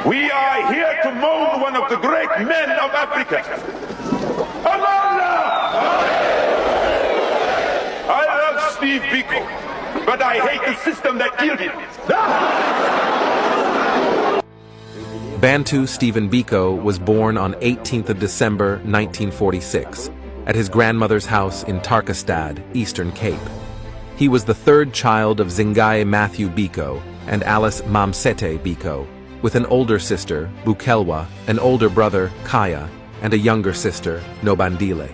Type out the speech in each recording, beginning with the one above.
We are here to mourn one of the great men of Africa. Allah! I love Steve Biko, but I hate the system that killed him. Bantu Stephen Biko was born on 18th of December 1946 at his grandmother's house in Tarkastad, Eastern Cape. He was the third child of Zingaye Matthew Biko and Alice Mamsete Biko, with an older sister, Bukelwa, an older brother, Kaya, and a younger sister, Nobandile.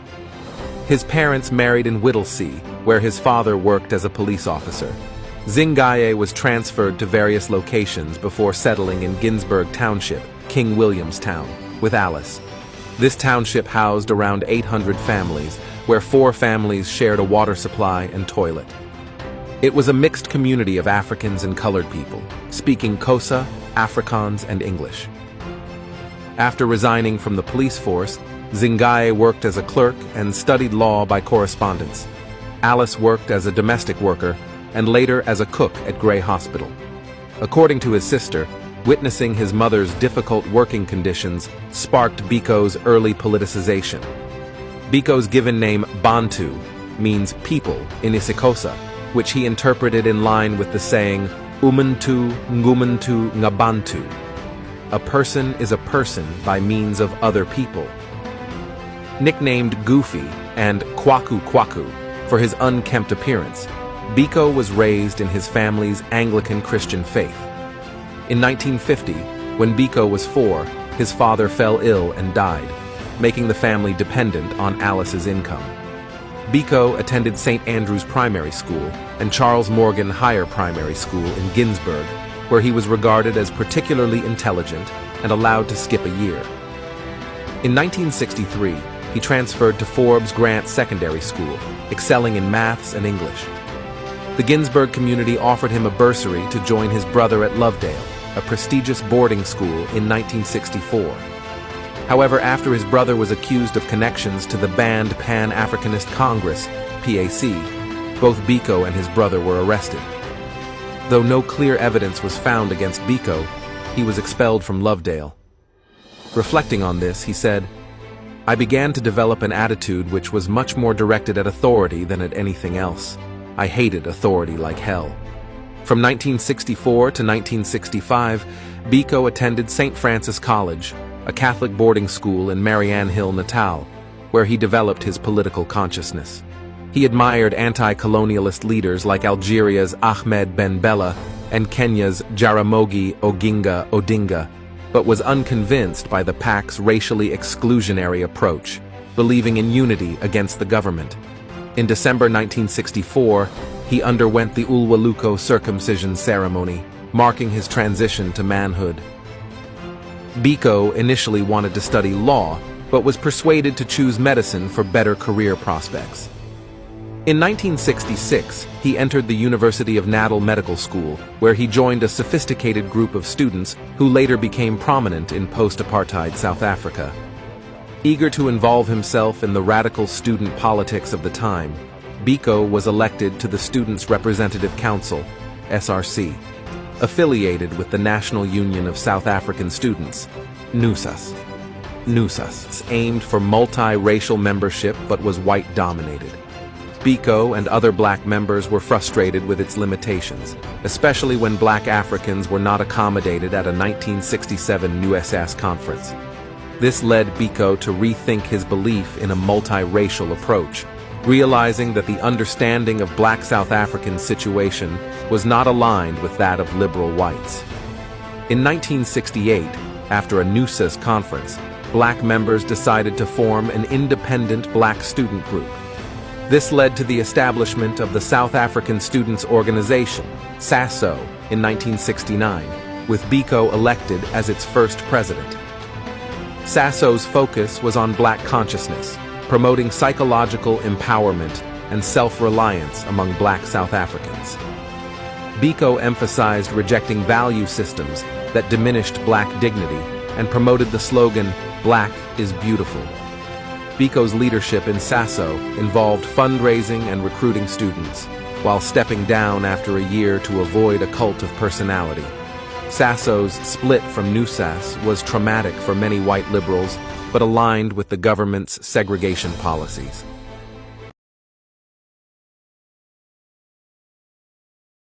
His parents married in Whittlesea, where his father worked as a police officer. Zingaye was transferred to various locations before settling in Ginsburg Township, King Williamstown, with Alice. This township housed around 800 families, where 4 families shared a water supply and toilet. It was a mixed community of Africans and colored people, speaking Xhosa, Afrikaans, and English. After resigning from the police force, Zingaye worked as a clerk and studied law by correspondence. Alice worked as a domestic worker and later as a cook at Grey Hospital. According to his sister, witnessing his mother's difficult working conditions sparked Biko's early politicization. Biko's given name Bantu means people in isiXhosa, which he interpreted in line with the saying, Umuntu ngumuntu ngabantu. A person is a person by means of other people. Nicknamed Goofy and Kwaku Kwaku for his unkempt appearance, Biko was raised in his family's Anglican Christian faith. In 1950, when Biko was 4, his father fell ill and died, making the family dependent on Alice's income. Biko attended St. Andrew's Primary School and Charles Morgan Higher Primary School in Ginsburg, where he was regarded as particularly intelligent and allowed to skip a year. In 1963, he transferred to Forbes Grant Secondary School, excelling in maths and English. The Ginsburg community offered him a bursary to join his brother at Lovedale, a prestigious boarding school, in 1964. However, after his brother was accused of connections to the banned Pan-Africanist Congress, PAC, both Biko and his brother were arrested. Though no clear evidence was found against Biko, he was expelled from Lovedale. Reflecting on this, he said, "I began to develop an attitude which was much more directed at authority than at anything else. I hated authority like hell." From 1964 to 1965, Biko attended St. Francis College, a Catholic boarding school in Marianne Hill, Natal, where he developed his political consciousness. He admired anti-colonialist leaders like Algeria's Ahmed Ben Bella and Kenya's Jaramogi Oginga Odinga, but was unconvinced by the PAC's racially exclusionary approach, believing in unity against the government. In December 1964, he underwent the Ulwaluko circumcision ceremony, marking his transition to manhood. Biko initially wanted to study law, but was persuaded to choose medicine for better career prospects. In 1966, he entered the University of Natal Medical School, where he joined a sophisticated group of students who later became prominent in post-apartheid South Africa. Eager to involve himself in the radical student politics of the time, Biko was elected to the Students' Representative Council, SRC, affiliated with the National Union of South African Students, NUSAS. NUSAS aimed for multi-racial membership but was white-dominated. Biko and other black members were frustrated with its limitations, especially when black Africans were not accommodated at a 1967 NUSAS conference. This led Biko to rethink his belief in a multiracial approach, realizing that the understanding of black South African situation was not aligned with that of liberal whites. In 1968, after a NUSAS conference, black members decided to form an independent black student group. This led to the establishment of the South African Students' Organization, SASO, in 1969, with Biko elected as its first president. SASO's focus was on black consciousness, promoting psychological empowerment and self-reliance among black South Africans. Biko emphasized rejecting value systems that diminished black dignity and promoted the slogan, "Black is beautiful." Biko's leadership in SASO involved fundraising and recruiting students, while stepping down after a year to avoid a cult of personality. Sasso's split from New Sass was traumatic for many white liberals, but aligned with the government's segregation policies.